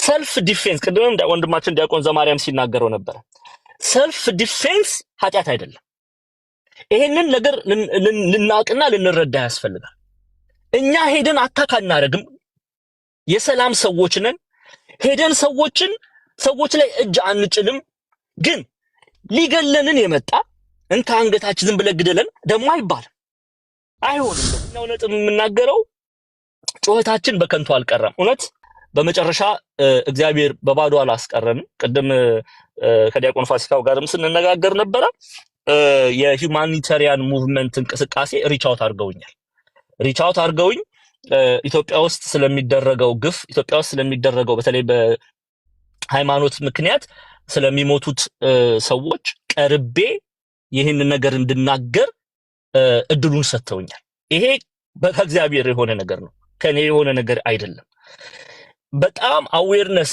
ሰልፍ ዲፌንስ ቅድምም ወንድማችን ዲያቆን ዘማርያም ሲናገረው ነበር። ሰልፍ ዲፌንስ ኃጢአት አይደለም። ይሄንን ነገር ልናውቅና ልንረዳ ያስፈልጋል። እኛ ሄደን አታክ አናረግም። የሰላም ሰዎች ነን። ሄደን ሰዎች ላይ እጅ አንጭልም። ግን ሊገለንን የመጣ እንካ አንገታችን ዝም ብለህ ግደለን ደግሞ አይባልም፣ አይሆንም። ነው ነጥብ የምናገረው። ጩኸታችን በከንቱ አልቀረም። እውነት በመጨረሻ እግዚአብሔር በባዶ አላስቀረንም። ቅድም ከዲያቆን ፋሲካው ጋርም ስንነጋገር ነበረ። የሂውማኒታሪያን ሙቭመንት እንቅስቃሴ ሪቻውት አድርገውኝ ኢትዮጵያ ውስጥ ስለሚደረገው ግፍ፣ ኢትዮጵያ ውስጥ ስለሚደረገው በተለይ በሃይማኖት ምክንያት ስለሚሞቱት ሰዎች ቀርቤ ይህንን ነገር እንድናገር እድሉን ሰጥተውኛል። ይሄ ከእግዚአብሔር የሆነ ነገር ነው፣ ከኔ የሆነ ነገር አይደለም። በጣም አዌርነስ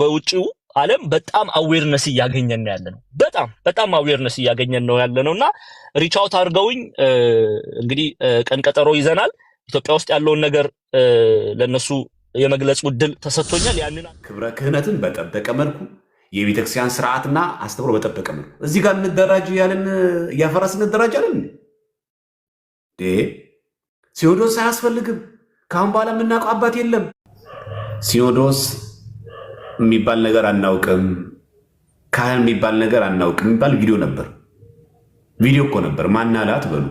በውጪው ዓለም በጣም አዌርነስ እያገኘን ነው ያለነው። በጣም አዌርነስ እያገኘን ነው ያለነውና ሪቻውት አድርገውኝ እንግዲህ ቀን ቀጠሮ ይዘናል። ኢትዮጵያ ውስጥ ያለውን ነገር ለነሱ የመግለጽ ዕድል ተሰጥቶኛል። ያንን ክብረ ክህነትን በጠበቀ መልኩ የቤተክርስቲያን ስርዓትና አስተምሮ በጠበቀ መልኩ እዚህ ጋር እንደራጅ ያለን እያፈረስ እንደራጃለን። ሲኖዶስ አያስፈልግም። ካሁን በኋላ የምናውቀው አባት የለም። ሲኖዶስ የሚባል ነገር አናውቅም፣ ካህን የሚባል ነገር አናውቅም የሚባል ቪዲዮ እኮ ነበር። ማናላት በሉ፣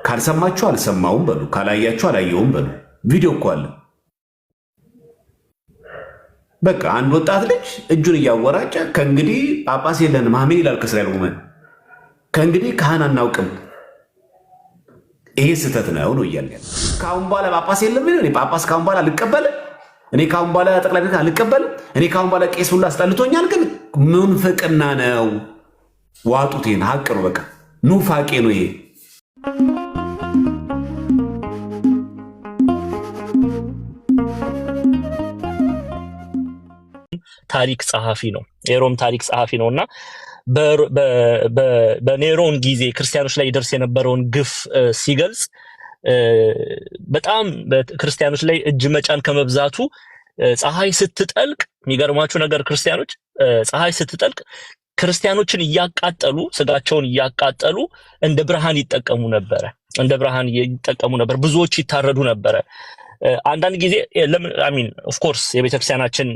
ካልሰማችሁ አልሰማውም በሉ፣ ካላያችሁ አላየውም በሉ። ቪዲዮ እኮ አለ። በቃ አንድ ወጣት ልጅ እጁን እያወራጨ ከእንግዲህ ጳጳስ የለንም አሜን ይላል። ከእስራኤል ውመን ከእንግዲህ ካህን አናውቅም። ይሄ ስህተት ነው እያለ ካሁን በኋላ ጳጳስ የለም። እኔ ጳጳስ ካሁን በኋላ አልቀበልም። እኔ ካሁን በኋላ ጠቅላይ ቤት አልቀበልም። እኔ ካሁን በኋላ ቄስ ሁሉ አስጠልቶኛል። ግን ምንፍቅና ነው። ዋጡት። ይሄን ሀቅ ነው። በቃ ኑፋቄ ነው ይሄ። ታሪክ ጸሐፊ ነው፣ የሮም ታሪክ ጸሐፊ ነውና በኔሮን ጊዜ ክርስቲያኖች ላይ ይደርስ የነበረውን ግፍ ሲገልጽ በጣም ክርስቲያኖች ላይ እጅ መጫን ከመብዛቱ ፀሐይ ስትጠልቅ፣ የሚገርማችሁ ነገር ክርስቲያኖች ፀሐይ ስትጠልቅ ክርስቲያኖችን እያቃጠሉ ስጋቸውን እያቃጠሉ እንደ ብርሃን ይጠቀሙ ነበር። ብዙዎች ይታረዱ ነበር። አንዳንድ ጊዜ ለምን ኦፍ ኮርስ የቤተክርስቲያናችን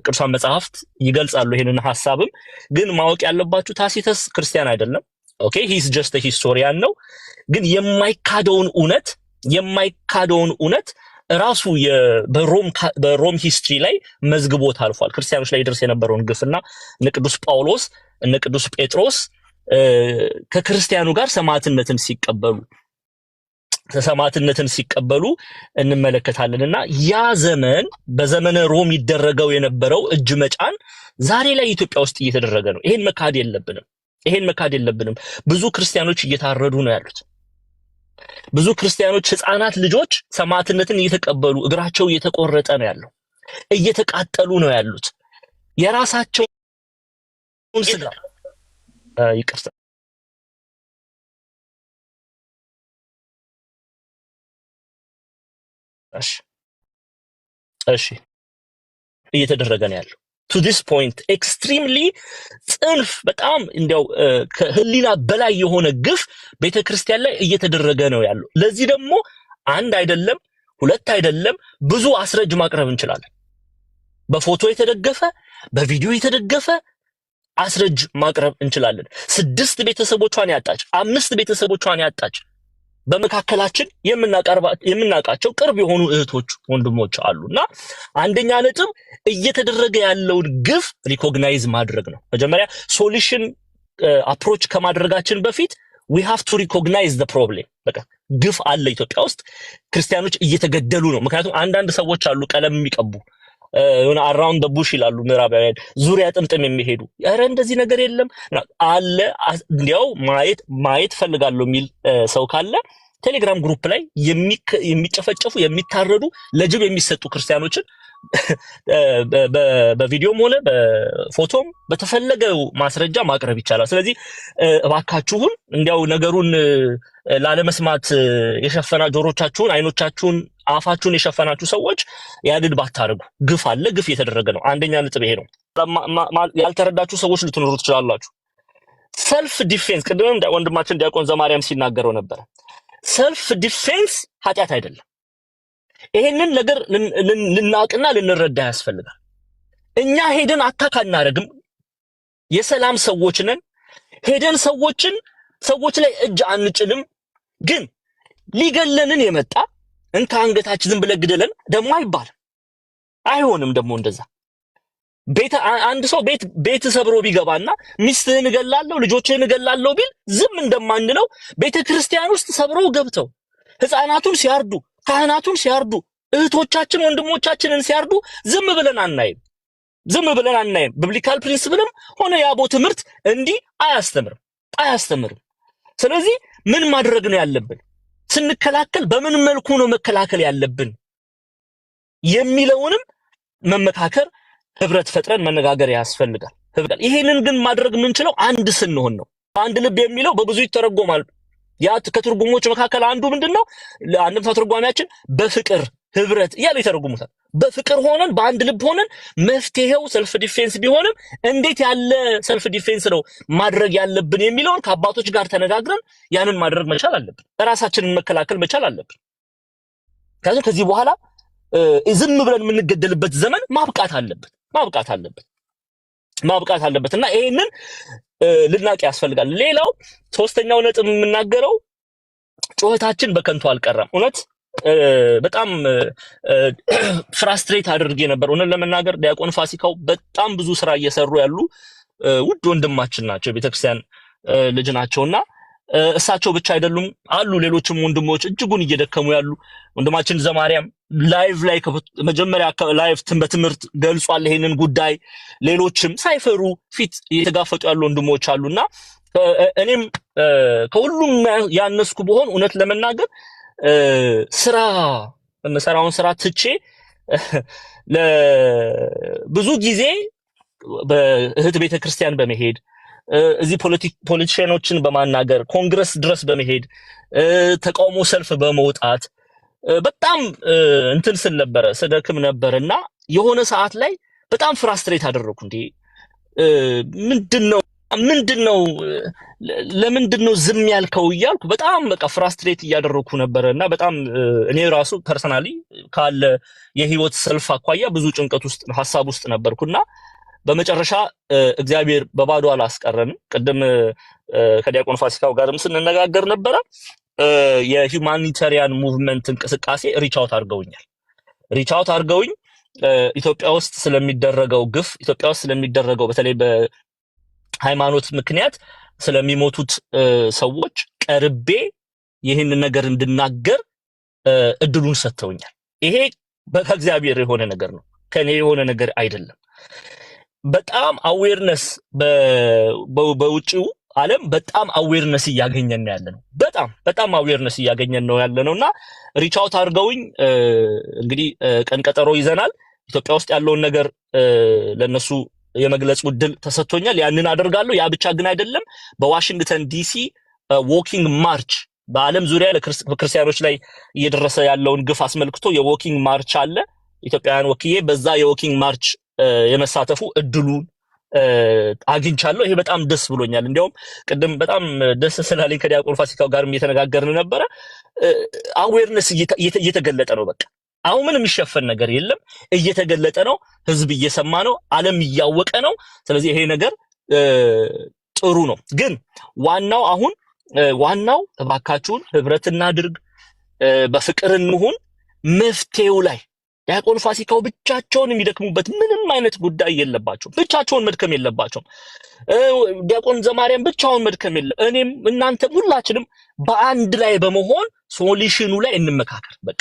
ቅዱሳን መጻሕፍት ይገልጻሉ ይሄንን ሐሳብም። ግን ማወቅ ያለባችሁ ታሲተስ ክርስቲያን አይደለም። ኦኬ ሂ ኢዝ ጀስት አ ሂስቶሪያን ነው። ግን የማይካደውን እውነት ራሱ በሮም ሂስትሪ ላይ መዝግቦት አልፏል። ክርስቲያኖች ላይ ይደርስ የነበረውን ግፍና እነ ቅዱስ ጳውሎስ እነ ቅዱስ ጴጥሮስ ከክርስቲያኑ ጋር ሰማዕትነትን ሲቀበሉ እንመለከታለንና ያ ዘመን በዘመነ ሮም ይደረገው የነበረው እጅ መጫን ዛሬ ላይ ኢትዮጵያ ውስጥ እየተደረገ ነው። ይሄን መካድ የለብንም። ብዙ ክርስቲያኖች እየታረዱ ነው ያሉት። ብዙ ክርስቲያኖች ህፃናት ልጆች ሰማዕትነትን እየተቀበሉ እግራቸው እየተቆረጠ ነው ያለው፣ እየተቃጠሉ ነው ያሉት። የራሳቸውን ስጋ ይቅርታ እሺ እየተደረገ ነው ያለው። to this point extremely ጽንፍ በጣም እንዲያው ከህሊና በላይ የሆነ ግፍ ቤተክርስቲያን ላይ እየተደረገ ነው ያለው። ለዚህ ደግሞ አንድ አይደለም ሁለት አይደለም ብዙ አስረጅ ማቅረብ እንችላለን። በፎቶ የተደገፈ በቪዲዮ የተደገፈ አስረጅ ማቅረብ እንችላለን። 6 ቤተሰቦቿን ያጣች 5 ቤተሰቦቿን ያጣች በመካከላችን የምናቃቸው ቅርብ የሆኑ እህቶች ወንድሞች አሉና አንደኛ ነጥብ እየተደረገ ያለውን ግፍ ሪኮግናይዝ ማድረግ ነው። መጀመሪያ ሶሉሽን አፕሮች ከማድረጋችን በፊት we have to recognize the problem። በቃ ግፍ አለ ኢትዮጵያ ውስጥ፣ ክርስቲያኖች እየተገደሉ ነው። ምክንያቱም አንዳንድ ሰዎች አሉ ቀለም የሚቀቡ የሆነ around the bush ይላሉ ምዕራባውያን፣ ዙሪያ ጥምጥም የሚሄዱ ኧረ እንደዚህ ነገር የለም አለ። እንዲያው ማየት ፈልጋለሁ የሚል ሰው ካለ ቴሌግራም ግሩፕ ላይ የሚጨፈጨፉ የሚታረዱ ለጅብ የሚሰጡ ክርስቲያኖችን በቪዲዮም ሆነ በፎቶም በተፈለገው ማስረጃ ማቅረብ ይቻላል። ስለዚህ እባካችሁን እንዲያው ነገሩን ላለመስማት የሸፈና ጆሮቻችሁን፣ አይኖቻችሁን፣ አፋችሁን የሸፈናችሁ ሰዎች ያድድ ባታርጉ። ግፍ አለ፣ ግፍ እየተደረገ ነው። አንደኛ ነጥብ ይሄ ነው። ያልተረዳችሁ ሰዎች ልትኖሩ ትችላላችሁ። ሰልፍ ዲፌንስ ቅድምም ወንድማችን ዲያቆን ዘማርያም ሲናገረው ነበር። ሰልፍ ዲፌንስ ኃጢአት አይደለም። ይሄንን ነገር ልናውቅና ልንረዳ ያስፈልጋል። እኛ ሄደን አታክ አናረግም። የሰላም ሰዎች ነን። ሄደን ሰዎች ላይ እጅ አንጭንም። ግን ሊገለንን የመጣ እንካ አንገታችን ዝም ብለህ ግደለን ደግሞ አይባልም። አይሆንም ደግሞ እንደዛ። አንድ ሰው ቤት ሰብሮ ቢገባና ሚስትህን እገላለሁ ልጆችህን እገላለሁ ቢል ዝም እንደማንለው ቤተክርስቲያን ውስጥ ሰብረው ገብተው ህፃናቱን ሲያርዱ ካህናቱን ሲያርዱ እህቶቻችን ወንድሞቻችንን ሲያርዱ ዝም ብለን አናይም። ቢብሊካል ፕሪንሲፕልም ሆነ ያቦ ትምህርት እንዲህ አያስተምርም። ስለዚህ ምን ማድረግ ነው ያለብን? ስንከላከል በምን መልኩ ነው መከላከል ያለብን የሚለውንም መመካከር ህብረት ፈጥረን መነጋገር ያስፈልጋል። ይሄንን ግን ማድረግ የምንችለው አንድ ስንሆን ነው። አንድ ልብ የሚለው በብዙ ይተረጎማል። ያ ከትርጉሞች መካከል አንዱ ምንድነው? አንድምታ ትርጓሜያችን በፍቅር ህብረት እያለ ይተረጉሙታል። በፍቅር ሆነን በአንድ ልብ ሆነን መፍትሄው ሰልፍ ዲፌንስ ቢሆንም እንዴት ያለ ሰልፍ ዲፌንስ ነው ማድረግ ያለብን የሚለውን ከአባቶች ጋር ተነጋግረን ያንን ማድረግ መቻል አለብን። ራሳችንን መከላከል መቻል አለብን። ከዚህ በኋላ ዝም ብለን የምንገደልበት ዘመን ማብቃት አለበት እና ይሄንን ልናቅ ያስፈልጋል። ሌላው ሶስተኛው ነጥብ የምናገረው ጩኸታችን በከንቱ አልቀረም። እውነት በጣም ፍራስትሬት አድርጌ ነበር። እውነት ለመናገር ዲያቆን ፋሲካው በጣም ብዙ ስራ እየሰሩ ያሉ ውድ ወንድማችን ናቸው። ቤተክርስቲያን ልጅ ናቸውና እሳቸው ብቻ አይደሉም፣ አሉ ሌሎችም ወንድሞች እጅጉን እየደከሙ ያሉ። ወንድማችን ዘማርያም ላይቭ ላይ መጀመሪያ ላይቭ በትምህርት ገልጿል ይሄንን ጉዳይ። ሌሎችም ሳይፈሩ ፊት እየተጋፈጡ ያሉ ወንድሞች አሉና እኔም ከሁሉም ያነስኩ በሆን እውነት ለመናገር የምሰራውን ስራ ትቼ ለብዙ ጊዜ በእህት ቤተክርስቲያን በመሄድ እዚህ ፖለቲሽያኖችን በማናገር ኮንግረስ ድረስ በመሄድ ተቃውሞ ሰልፍ በመውጣት በጣም እንትን ስል ነበረ ስደክም ነበርና የሆነ ሰዓት ላይ በጣም ፍራስትሬት አደረኩ። እንዴ ምንድነው ለምንድነው ዝም ያልከው እያልኩ በጣም በቃ ፍራስትሬት እያደረኩ ነበርና በጣም እኔ ራሱ ፐርሰናሊ ካለ የህይወት ሰልፍ አኳያ ብዙ ጭንቀት ውስጥ ሐሳብ ውስጥ ነበርኩና በመጨረሻ እግዚአብሔር በባዶ አላስቀረንም። ቅድም ከዲያቆን ፋሲካው ጋርም ስንነጋገር ነበረ። የሂውማኒታሪያን ሙቭመንት እንቅስቃሴ ሪቻውት አድርገውኝ ኢትዮጵያ ውስጥ ስለሚደረገው ግፍ፣ ኢትዮጵያ ውስጥ ስለሚደረገው በተለይ በሃይማኖት ምክንያት ስለሚሞቱት ሰዎች ቀርቤ ይህን ነገር እንድናገር እድሉን ሰጥተውኛል። ይሄ ከእግዚአብሔር የሆነ ነገር ነው፣ ከኔ የሆነ ነገር አይደለም። በጣም አዌርነስ በውጪው ዓለም በጣም አዌርነስ እያገኘን ያለነው በጣም አዌርነስ እያገኘን ነው ያለነውና ሪቻውት አድርገውኝ እንግዲህ ቀን ቀጠሮ ይዘናል። ኢትዮጵያ ውስጥ ያለውን ነገር ለነሱ የመግለጽ ዕድል ተሰጥቶኛል። ያንን አደርጋለሁ። ያ ብቻ ግን አይደለም። በዋሽንግተን ዲሲ ዎኪንግ ማርች በዓለም ዙሪያ ለክርስቲያኖች ላይ እየደረሰ ያለውን ግፍ አስመልክቶ የዎኪንግ ማርች አለ። ኢትዮጵያውያን ወክዬ በዛ የዎኪንግ ማርች የመሳተፉ እድሉን አግኝቻለሁ። ይሄ በጣም ደስ ብሎኛል። እንዲያውም ቅድም በጣም ደስ ስላለኝ ከዲያቆን ፋሲካው ጋርም እየተነጋገርን ነበረ። አዌርነስ እየተገለጠ ነው። በቃ አሁን ምንም የሚሸፈን ነገር የለም። እየተገለጠ ነው። ህዝብ እየሰማ ነው። ዓለም እያወቀ ነው። ስለዚህ ይሄ ነገር ጥሩ ነው። ግን ዋናው እባካችሁን ህብረት እናድርግ፣ በፍቅር እንሁን። መፍትሄው ላይ ዲያቆን ፋሲካው ብቻቸውን የሚደክሙበት ምንም አይነት ጉዳይ የለባቸውም። ብቻቸውን መድከም የለባቸውም። ዲያቆን ዘማርያም ብቻውን መድከም እኔም እናንተም ሁላችንም በአንድ ላይ በመሆን ሶሉሽኑ ላይ እንመካከር። በቃ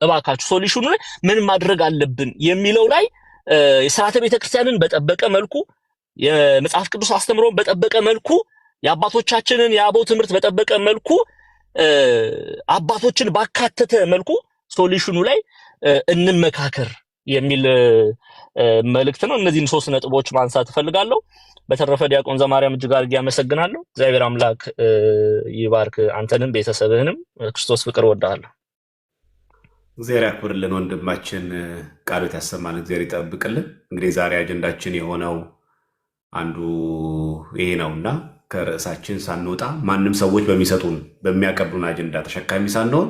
እባካችሁ ሶሉሽኑ ላይ ምን ማድረግ አለብን የሚለው ላይ የሥርዓተ ቤተክርስቲያንን በጠበቀ መልኩ፣ የመጽሐፍ ቅዱስ አስተምሮን በጠበቀ መልኩ፣ የአባቶቻችንን የአበው ትምህርት በጠበቀ መልኩ አባቶችን ባካተተ መልኩ ሶሉሽኑ ላይ እንመካከር የሚል መልእክት ነው። እነዚህን 3 ነጥቦች ማንሳት እፈልጋለሁ። በተረፈ ዲያቆን ዘማርያም እጅግ አድርጌ አመሰግናለሁ። እግዚአብሔር አምላክ ይባርክ አንተንም ቤተሰብህንም። ክርስቶስ ፍቅር ወዳለሁ። እግዚአብሔር ያክብርልን ወንድማችን፣ ቃሉት ያሰማን፣ እግዚአብሔር ይጠብቅልን። እንግዲህ ዛሬ አጀንዳችን የሆነው አንዱ ይሄ ነውና ከርዕሳችን ሳንወጣ ማንም ሰዎች በሚሰጡን በሚያቀብሉን አጀንዳ ተሸካሚ ሳንሆን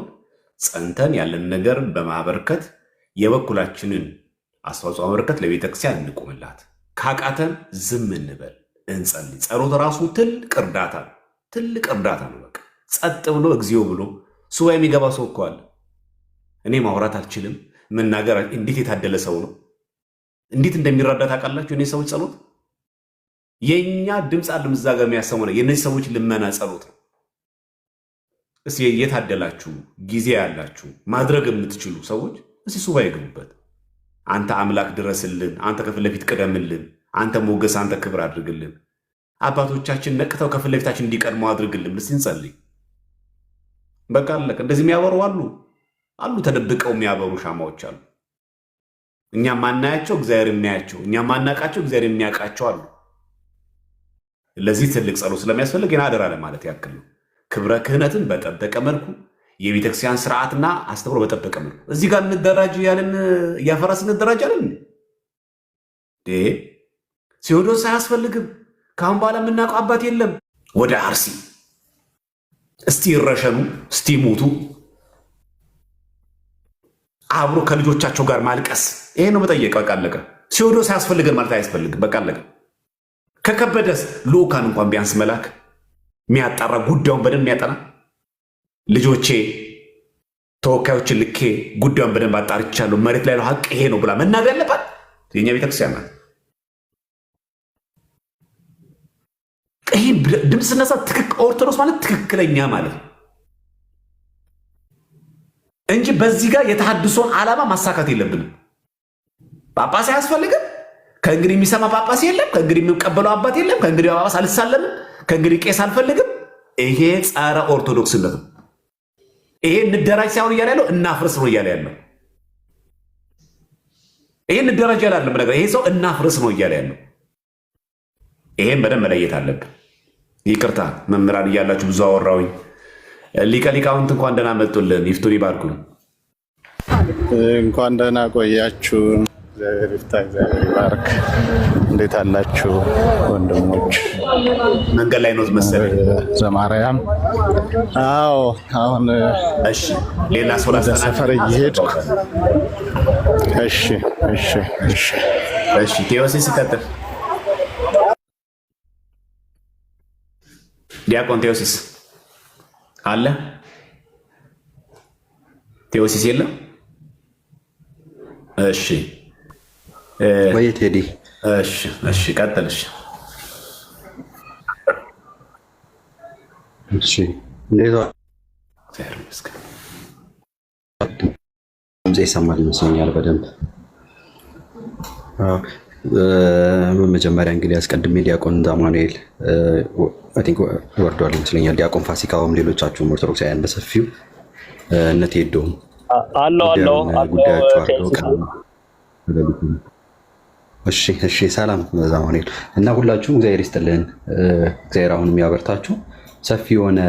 ጸንተን ያለን ነገር በማበርከት የበኩላችንን አስተዋጽኦ ማበርከት ለቤተክርስቲያን እንቁምላት። ካቃተን ዝም እንበል፣ እንጸልይ። ጸሎት ራሱ ትልቅ እርዳታ ነው፣ ትልቅ እርዳታ ነው። በቃ ጸጥ ብሎ እግዚኦ ብሎ ሱባኤ የሚገባ ሰው እኮ አለ። እኔ ማውራት አልችልም መናገር። እንዴት የታደለ ሰው ነው! እንዴት እንደሚረዳ ታውቃላችሁ? እኔ ሰዎች ጸሎት የኛ ድምፅ አለ ምዛጋ የሚያሰሙ ነው። የእነዚህ ሰዎች ልመና ጸሎት ነው። እስኪ የታደላችሁ ጊዜ ያላችሁ ማድረግ የምትችሉ ሰዎች እስኪ ሱባኤ ግቡበት። አንተ አምላክ ድረስልን፣ አንተ ከፊት ለፊት ቅደምልን፣ አንተ ሞገስ፣ አንተ ክብር አድርግልን። አባቶቻችን ነቅተው ከፊት ለፊታችን እንዲቀድሙ አድርግልን። እስኪ እንጸልይ። በቃ አለቀ። እንደዚህ የሚያበሩ አሉ፣ ተደብቀው የሚያበሩ ሻማዎች አሉ። እኛ ማናያቸው እግዚአብሔር የሚያያቸው፣ እኛ ማናቃቸው እግዚአብሔር የሚያውቃቸው አሉ። ለዚህ ትልቅ ጸሎት ስለሚያስፈልግ አደራ ለማለት ያክል ነው። ክብረ ክህነትን በጠበቀ መልኩ የቤተክርስቲያን ስርዓትና አስተምሮ በጠበቀ መልኩ እዚህ ጋር እንደራጅ ያለን እያፈረስ እንደራጅ አለን። ሲኖዶስ አያስፈልግም። ካሁን በኋላ የምናውቀው አባት የለም። ወደ አርሲ እስቲ ይረሸኑ፣ እስቲ ሙቱ፣ አብሮ ከልጆቻቸው ጋር ማልቀስ። ይሄ ነው መጠየቅ። በቃ አለቀ። ሲኖዶስ አያስፈልገን ማለት አያስፈልግም። በቃ አለቀ። ከከበደስ ልኡካን እንኳን ቢያንስ መላክ የሚያጣራ ጉዳዩን በደንብ የሚያጠና ልጆቼ ተወካዮችን ልኬ ጉዳዩን በደንብ አጣርቻለሁ፣ መሬት ላይ ነው ሀቅ ይሄ ነው ብላ መናገር ያለባት የኛ ቤተክርስቲያን ናት። ይህ ድምፅ ስነሳ ኦርቶዶክስ ማለት ትክክለኛ ማለት ነው እንጂ በዚህ ጋር የተሐድሶን ዓላማ ማሳካት የለብንም። ጳጳስ አያስፈልግም። ከእንግዲህ የሚሰማ ጳጳስ የለም። ከእንግዲህ የሚቀበለው አባት የለም። ከእንግዲህ ጳጳስ አልሳለምም። ከእንግዲህ ቄስ አልፈልግም። ይሄ ጸረ ኦርቶዶክስነት ነው። ይሄ እንደራጅ ሳይሆን እያለ ያለው እናፍርስ ነው እያለ ያለው። ይሄ እንደራጅ ያለ አይደለም ነገር። ይሄ ሰው እናፍርስ ነው እያለ ያለው። ይሄን በደንብ መለየት አለብን። ይቅርታ መምህራን እያላችሁ ብዙ አወራሁኝ። ሊቀ ሊቃውንት እንኳን ደህና መጡልን። ይፍቱን ይባርኩን። እንኳን ደህና ቆያችሁን። እግዚአብሔር ይፍታ፣ እግዚአብሔር ይባርክ። እንዴት አላችሁ ወንድሞች? መንገድ ላይ ነው መሰለኝ ዘማርያም። አዎ አሁን እሺ፣ ሌላ ሰው ሰፈር እየሄድኩ እሺ፣ እሺ፣ እሺ፣ እሺ። ቴዎሲስ ይቀጥል። ዲያቆን ቴዎሲስ አለ? ቴዎሲስ የለም? እሺ ወይ ቴዲ። እሺ፣ እሺ፣ ቀጥልሽ። እሺ፣ እንዴት ይሰማል ይመስለኛል በደንብ። መጀመሪያ እንግዲህ አስቀድሜ ዲያቆን ዛማኑኤል ወርዷል ይመስለኛል። ዲያቆን ፋሲካውም ሌሎቻችሁም ኦርቶዶክሳውያን በሰፊው እነ ቴዶም ጉዳያቸው አለው። እሺ፣ እሺ፣ ሰላም ዛማኑኤል እና ሁላችሁም እግዚአብሔር ይስጥልን። እግዚአብሔር አሁን የሚያበርታችሁ ሰፊ የሆነ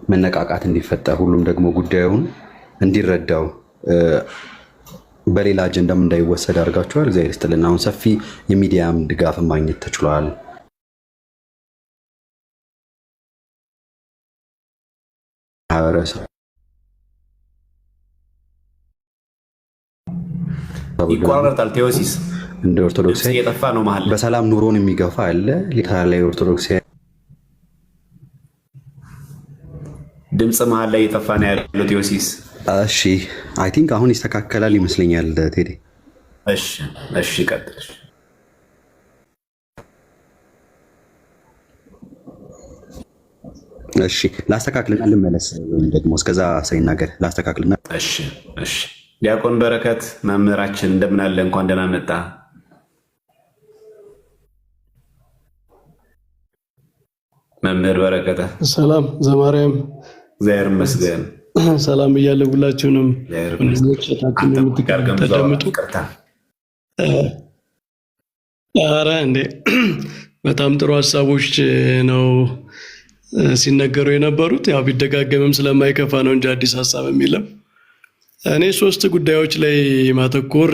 መነቃቃት እንዲፈጠር ሁሉም ደግሞ ጉዳዩን እንዲረዳው በሌላ አጀንዳም እንዳይወሰድ አድርጋችኋል። እግዚአብሔር ይስጥልን። አሁን ሰፊ የሚዲያም ድጋፍ ማግኘት ተችሏል። ይቆራረጣል። ቴዎሲስ እንደ ኦርቶዶክስ እየጠፋ ነው መሀል በሰላም ኑሮን የሚገፋ አለ። ላይ ኦርቶዶክስ ድምፅ መሀል ላይ እየጠፋ ነው ያለው ቴዎሲስ። እሺ፣ አይ ቲንክ አሁን ይስተካከላል ይመስለኛል ቴዲ። እሺ፣ እሺ፣ ቀጥል። እሺ፣ ላስተካክልና ልመለስ ወይም ደግሞ እስከዛ ሳይናገር ላስተካክልና። እሺ፣ እሺ። ዲያቆን በረከት መምህራችን እንደምን አለ? እንኳን ደህና መጣ። መምህር በረከተ ሰላም ዘማርያም እግዚአብሔር ይመስገን። ሰላም እያለ ሁላችሁንም ተደምጡ። ኧረ እንዴ በጣም ጥሩ ሀሳቦች ነው ሲነገሩ የነበሩት። ያው ቢደጋገምም ስለማይከፋ ነው እንጂ አዲስ ሀሳብ የሚለም። እኔ 3 ጉዳዮች ላይ ማተኮር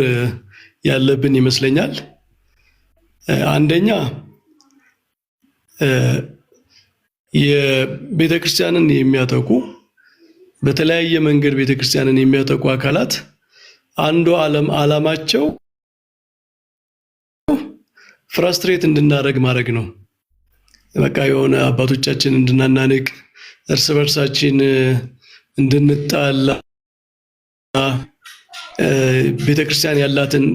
ያለብን ይመስለኛል። አንደኛ የቤተክርስቲያንን የሚያጠቁ በተለያየ መንገድ ቤተክርስቲያንን የሚያጠቁ አካላት አንዱ ዓላማቸው ፍራስትሬት እንድናደርግ ማድረግ ነው። በቃ የሆነ አባቶቻችን እንድናናንቅ፣ እርስ በርሳችን እንድንጣላ፣ ቤተክርስቲያን ያላትን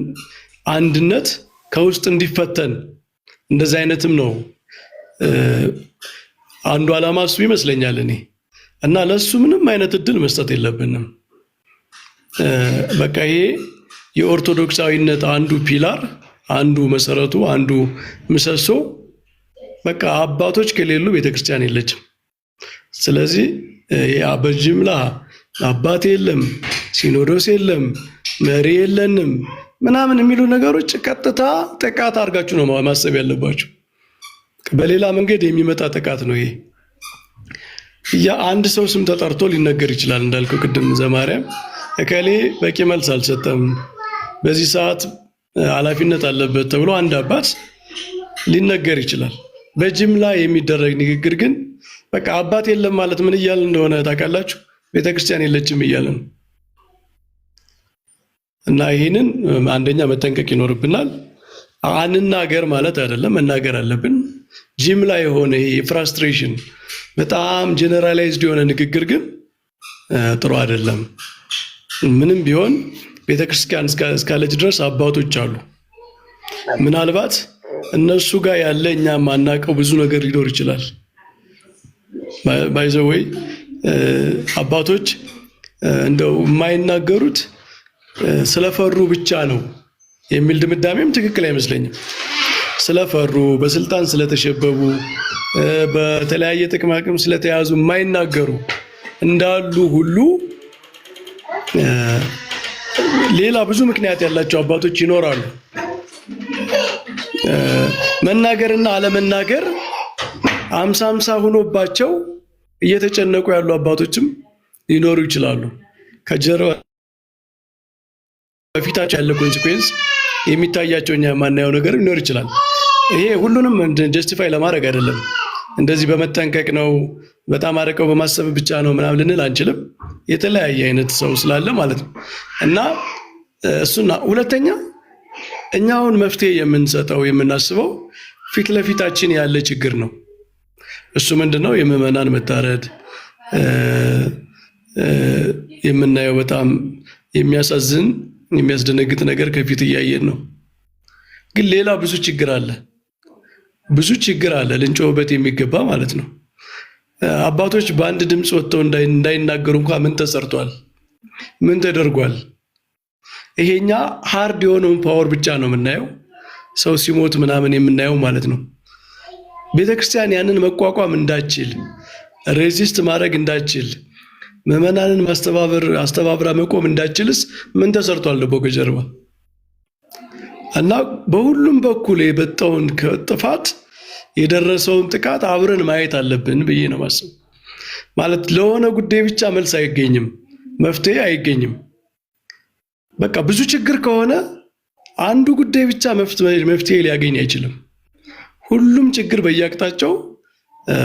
አንድነት ከውስጥ እንዲፈተን እንደዚህ አይነትም ነው አንዱ ዓላማ እሱ ይመስለኛል እኔ። እና ለሱ ምንም አይነት እድል መስጠት የለብንም። በቃ ይሄ የኦርቶዶክሳዊነት አንዱ ፒላር፣ አንዱ መሰረቱ፣ አንዱ ምሰሶ በቃ አባቶች ከሌሉ ቤተክርስቲያን የለችም። ስለዚህ በጅምላ አባት የለም፣ ሲኖዶስ የለም፣ መሪ የለንም ምናምን የሚሉ ነገሮች ቀጥታ ጥቃት አድርጋችሁ ነው ማሰብ ያለባችሁ። በሌላ መንገድ የሚመጣ ጥቃት ነው ይሄ። አንድ ሰው ስም ተጠርቶ ሊነገር ይችላል እንዳልከው ቅድም ዘማርያም እከሌ በቂ መልስ አልሰጠም፣ በዚህ ሰዓት ኃላፊነት አለበት ተብሎ አንድ አባት ሊነገር ይችላል። በጅምላ የሚደረግ ንግግር ግን በቃ አባት የለም ማለት ምን እያለ እንደሆነ ታውቃላችሁ? ቤተክርስቲያን የለችም እያለ ነው። እና ይህንን አንደኛ መጠንቀቅ ይኖርብናል። አንናገር ማለት አይደለም፣ መናገር አለብን። ጅምላ የሆነ ፍራስትሬሽን፣ በጣም ጀነራላይዝድ የሆነ ንግግር ግን ጥሩ አይደለም። ምንም ቢሆን ቤተክርስቲያን እስካለች ድረስ አባቶች አሉ። ምናልባት እነሱ ጋር ያለ እኛ ማናቀው ብዙ ነገር ሊኖር ይችላል። ባይ ዘ ዌይ አባቶች እንደው የማይናገሩት ስለፈሩ ብቻ ነው የሚል ድምዳሜም ትክክል አይመስለኝም። ስለፈሩ፣ በስልጣን ስለተሸበቡ፣ በተለያየ ጥቅም አቅም ስለተያዙ የማይናገሩ እንዳሉ ሁሉ ሌላ ብዙ ምክንያት ያላቸው አባቶች ይኖራሉ። መናገርና አለመናገር 50-50 ሆኖባቸው እየተጨነቁ ያሉ አባቶችም ሊኖሩ ይችላሉ። ከጀርባ በፊታቸው ያለ ኮንሲኩዌንስ የሚታያቸው እኛ የማናየው ነገር ሊኖር ይችላል። ይሄ ሁሉንም ጀስቲፋይ ለማድረግ አይደለም። እንደዚህ በመጠንቀቅ ነው፣ በጣም አርቀው በማሰብ ብቻ ነው ምናምን ልንል አንችልም። የተለያየ አይነት ሰው ስላለ ማለት ነው። እና እሱና ሁለተኛ እኛውን መፍትሄ የምንሰጠው የምናስበው ፊት ለፊታችን ያለ ችግር ነው። እሱ ምንድነው? የምዕመናን መታረድ የምናየው በጣም የሚያሳዝን የሚያስደነግጥ ነገር ከፊት እያየን ነው። ግን ሌላ ብዙ ችግር አለ ልንጮህበት የሚገባ ማለት ነው። አባቶች በአንድ ድምፅ ወጥተው እንዳይናገሩ እንኳን ምን ተሰርቷል? ምን ተደርጓል? ይሄኛ ሃርድ የሆነውን ፓወር ብቻ ነው የምናየው፣ ሰው ሲሞት ምናምን የምናየው ማለት ነው። ቤተክርስቲያን ያንን መቋቋም እንዳችል፣ ሬዚስት ማድረግ እንዳችል፣ ምዕመናንን አስተባብራ መቆም እንዳችልስ ምን ተሰርቷል ደግሞ ከጀርባ? እና በሁሉም በኩል የበጣውን ጥፋት የደረሰውን ጥቃት አብረን ማየት አለብን ብዬ ነው ማሰብ። ማለት ለሆነ ጉዳይ ብቻ መልስ አይገኝም፣ መፍትሄ አይገኝም። በቃ ብዙ ችግር ከሆነ አንዱ ጉዳይ ብቻ መፍትሄ ሊያገኝ አይችልም። ሁሉም ችግር በየአቅጣጫው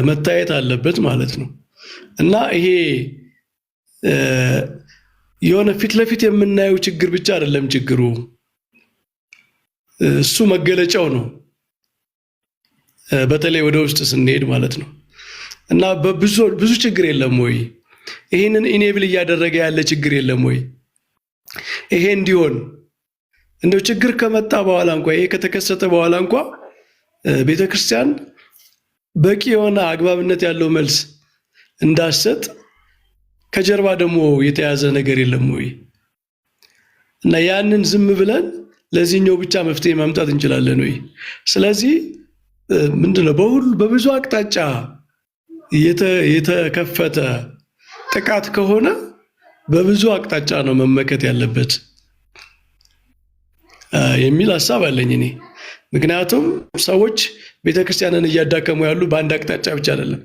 መታየት አለበት ማለት ነው። እና ይሄ የሆነ ፊት ለፊት የምናየው ችግር ብቻ አይደለም ችግሩ፣ እሱ መገለጫው ነው። በተለይ ወደ ውስጥ ስንሄድ ማለት ነው። እና ብዙ ችግር የለም ወይ? ይሄንን ኢኔብል እያደረገ ያለ ችግር የለም ወይ? ይሄ እንዲሆን እንደው ችግር ከመጣ በኋላ እንኳን ይሄ ከተከሰተ በኋላ እንኳን ቤተክርስቲያን በቂ የሆነ አግባብነት ያለው መልስ እንዳሰጥ ከጀርባ ደግሞ የተያዘ ነገር የለም ወይ? እና ያንን ዝም ብለን ለዚህኛው ብቻ መፍትሄ ማምጣት እንችላለን ወይ? ስለዚህ ምንድነው በብዙ አቅጣጫ የተከፈተ ጥቃት ከሆነ በብዙ አቅጣጫ ነው መመከት ያለበት የሚል ሐሳብ አለኝ እኔ። ምክንያቱም ሰዎች ቤተክርስቲያንን እያዳከሙ ያሉ በአንድ አቅጣጫ ብቻ አይደለም፣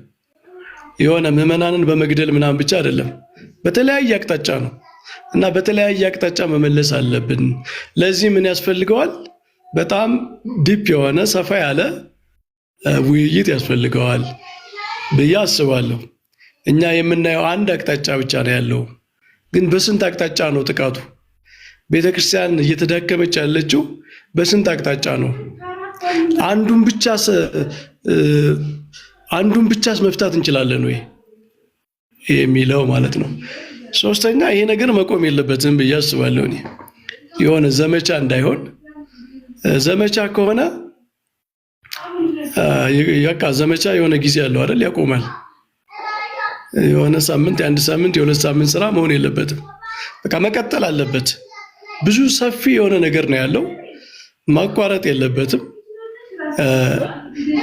የሆነ ምዕመናንን በመግደል ምናምን ብቻ አይደለም፣ በተለያየ አቅጣጫ ነው እና በተለያየ አቅጣጫ መመለስ አለብን። ለዚህ ምን ያስፈልገዋል? በጣም ዲፕ የሆነ ሰፋ ያለ ውይይት ያስፈልገዋል ብዬ አስባለሁ። እኛ የምናየው አንድ አቅጣጫ ብቻ ነው ያለው፣ ግን በስንት አቅጣጫ ነው ጥቃቱ? ቤተክርስቲያን እየተዳከመች ያለችው በስንት አቅጣጫ ነው? አንዱን ብቻስ መፍታት እንችላለን ወይ የሚለው ማለት ነው። ሶስተኛ ይሄ ነገር መቆም የለበትም ብዬ አስባለሁ እኔ። የሆነ ዘመቻ እንዳይሆን፣ ዘመቻ ከሆነ ያቃ ዘመቻ የሆነ ጊዜ ያለው አይደል? ያቆማል። የሆነ ሳምንት፣ የአንድ ሳምንት፣ የሁለት ሳምንት ስራ መሆን የለበትም። በቃ መቀጠል አለበት። ብዙ ሰፊ የሆነ ነገር ነው ያለው፣ ማቋረጥ የለበትም።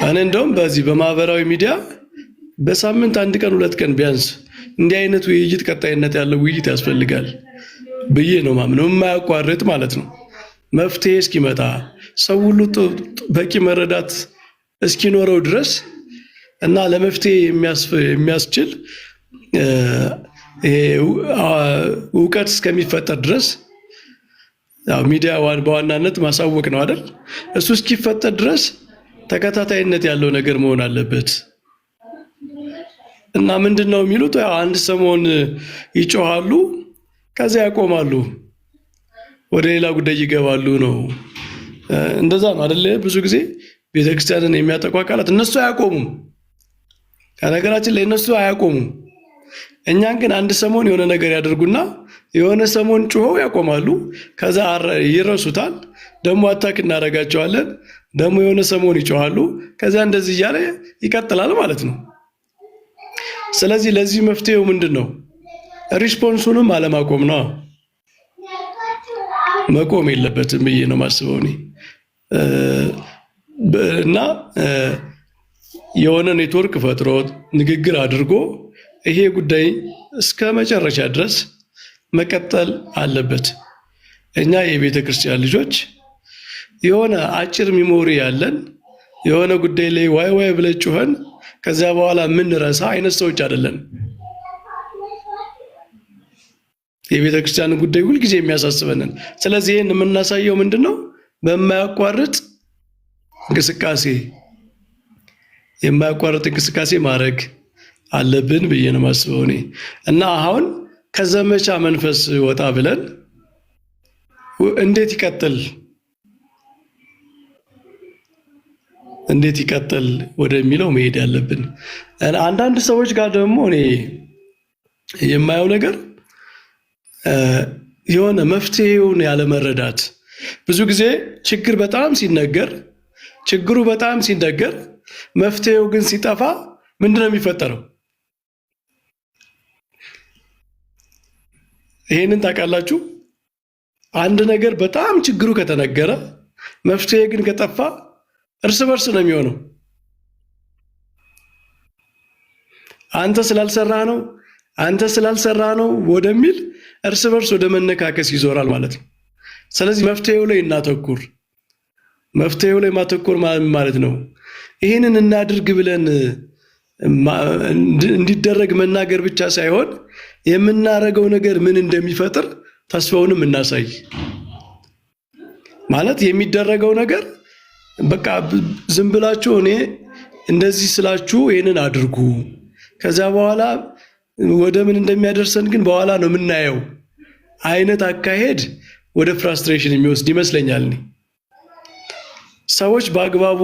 እኔ እንደውም በዚህ በማህበራዊ ሚዲያ በሳምንት አንድ ቀን ሁለት ቀን ቢያንስ እንዲህ አይነት ውይይት፣ ቀጣይነት ያለው ውይይት ያስፈልጋል ብዬ ነው ማምነው። የማያቋርጥ ማለት ነው። መፍትሄ እስኪመጣ ሰው ሁሉ በቂ መረዳት እስኪኖረው ድረስ እና ለመፍትሄ የሚያስችል እውቀት እስከሚፈጠር ድረስ ያው ሚዲያ በዋናነት ማሳወቅ ነው አይደል? እሱ እስኪፈጠር ድረስ ተከታታይነት ያለው ነገር መሆን አለበት። እና ምንድነው የሚሉት? ያው አንድ ሰሞን ይጮሃሉ፣ ከዛ ያቆማሉ፣ ወደ ሌላ ጉዳይ ይገባሉ ነው። እንደዛ ነው አይደል? ብዙ ጊዜ ቤተክርስቲያንን የሚያጠቁ አካላት እነሱ አያቆሙም። ከነገራችን ላይ እነሱ አያቆሙም። እኛን ግን አንድ ሰሞን የሆነ ነገር ያደርጉና የሆነ ሰሞን ጮኸው ያቆማሉ። ከዛ ይረሱታል። ደግሞ አታክ እናደርጋቸዋለን። ደግሞ የሆነ ሰሞን ይጮሃሉ። ከዛ እንደዚህ እያለ ይቀጥላል ማለት ነው። ስለዚህ ለዚህ መፍትሄው ምንድነው? ሪስፖንሱንም አለማቆም ነው። መቆም የለበትም ብዬ ነው ማስበው እኔ። እና የሆነ ኔትወርክ ፈጥሮ ንግግር አድርጎ ይሄ ጉዳይ እስከ መጨረሻ ድረስ መቀጠል አለበት። እኛ የቤተ ክርስቲያን ልጆች የሆነ አጭር ሚሞሪ ያለን፣ የሆነ ጉዳይ ላይ ዋይ ዋይ ብለን ጩኸን ከዚያ በኋላ የምንረሳ አይነት ሰዎች አይደለን። የቤተ ክርስቲያንን ጉዳይ ሁልጊዜ የሚያሳስበንን። ስለዚህ ይህን የምናሳየው ምንድነው? በማያቋርጥ እንቅስቃሴ የማያቋርጥ እንቅስቃሴ ማድረግ አለብን ብዬ ነው የማስበው እኔ። እና አሁን ከዘመቻ መንፈስ ወጣ ብለን እንዴት ይቀጥል ወደሚለው መሄድ ያለብን። አንዳንድ ሰዎች ጋር ደግሞ እኔ የማየው ነገር የሆነ መፍትሄውን ያለመረዳት። ብዙ ጊዜ ችግሩ በጣም ሲነገር መፍትሄው ግን ሲጠፋ ምንድነው የሚፈጠረው? ይሄንን ታውቃላችሁ? አንድ ነገር በጣም ችግሩ ከተነገረ መፍትሄ ግን ከጠፋ እርስ በርስ ነው የሚሆነው። አንተ ስላልሰራህ ነው ወደሚል እርስ በርስ ወደ መነካከስ ይዞራል ማለት ነው። ስለዚህ መፍትሄው ላይ እናተኩር። መፍትሄው ላይ ማተኮር ማለት ነው ይህንን እናድርግ ብለን እንዲደረግ መናገር ብቻ ሳይሆን የምናረገው ነገር ምን እንደሚፈጥር ተስፋውንም እናሳይ። ማለት የሚደረገው ነገር በቃ ዝም ብላችሁ እኔ እንደዚህ ስላችሁ ይሄንን አድርጉ ከዛ በኋላ ወደ ምን እንደሚያደርሰን ግን በኋላ ነው የምናየው አይነት አካሄድ ወደ ፍራስትሬሽን የሚወስድ ይመስለኛል። ሰዎች በአግባቡ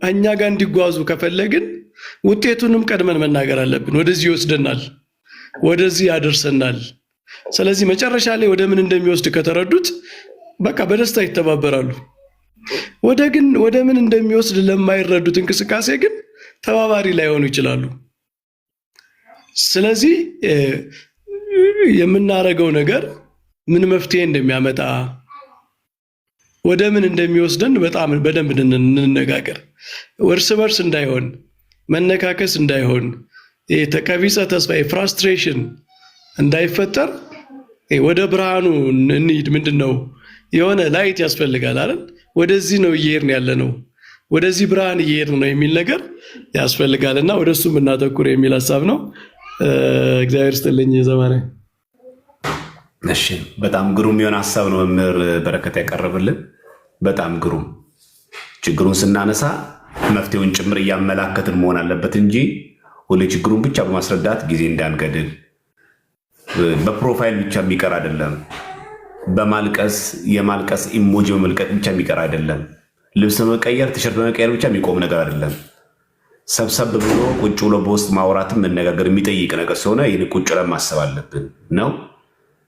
እኛ ጋር እንዲጓዙ ከፈለግን ውጤቱንም ቀድመን መናገር አለብን። ወደዚህ ይወስደናል፣ ወደዚህ ያደርሰናል። ስለዚህ መጨረሻ ላይ ወደ ምን እንደሚወስድ ከተረዱት በቃ በደስታ ይተባበራሉ። ወደ ምን እንደሚወስድ ለማይረዱት እንቅስቃሴ ግን ተባባሪ ላይሆኑ ይችላሉ። ስለዚህ የምናረገው ነገር ምን መፍትሄ እንደሚያመጣ ወደ ምን እንደሚወስደን በጣም በደንብ እንነጋገር። እርስ በርስ እንዳይሆን፣ መነካከስ እንዳይሆን፣ ተቀቢጸ ተስፋ ፍራስትሬሽን እንዳይፈጠር ወደ ብርሃኑ እንሂድ። ምንድነው የሆነ ላይት ያስፈልጋል አይደል? ወደዚህ ነው እየሄድን ያለ ነው፣ ወደዚህ ብርሃን እየሄድን ነው የሚል ነገር ያስፈልጋልና ወደሱ እናተኩር የሚል ሐሳብ ነው። እግዚአብሔር ይስጥልኝ ዘማሪ። እሺ፣ በጣም ግሩም የሆነ ሐሳብ ነው መምህር በረከት ያቀረበልን። በጣም ግሩም። ችግሩን ስናነሳ መፍትሄውን ጭምር እያመላከትን መሆን አለበት እንጂ ሁሌ ችግሩን ብቻ በማስረዳት ጊዜ እንዳንገድል፣ በፕሮፋይል ብቻ የሚቀር አይደለም። በማልቀስ የማልቀስ ኢሞጂ በመልቀቅ ብቻ የሚቀር አይደለም። ልብስ በመቀየር ቲሸርት በመቀየር ብቻ የሚቆም ነገር አይደለም። ሰብሰብ ብሎ ቁጭ ብሎ በውስጥ ማውራትም መነጋገር የሚጠይቅ ነገር ስለሆነ ይህን ቁጭ ብለን ማሰብ አለብን ነው።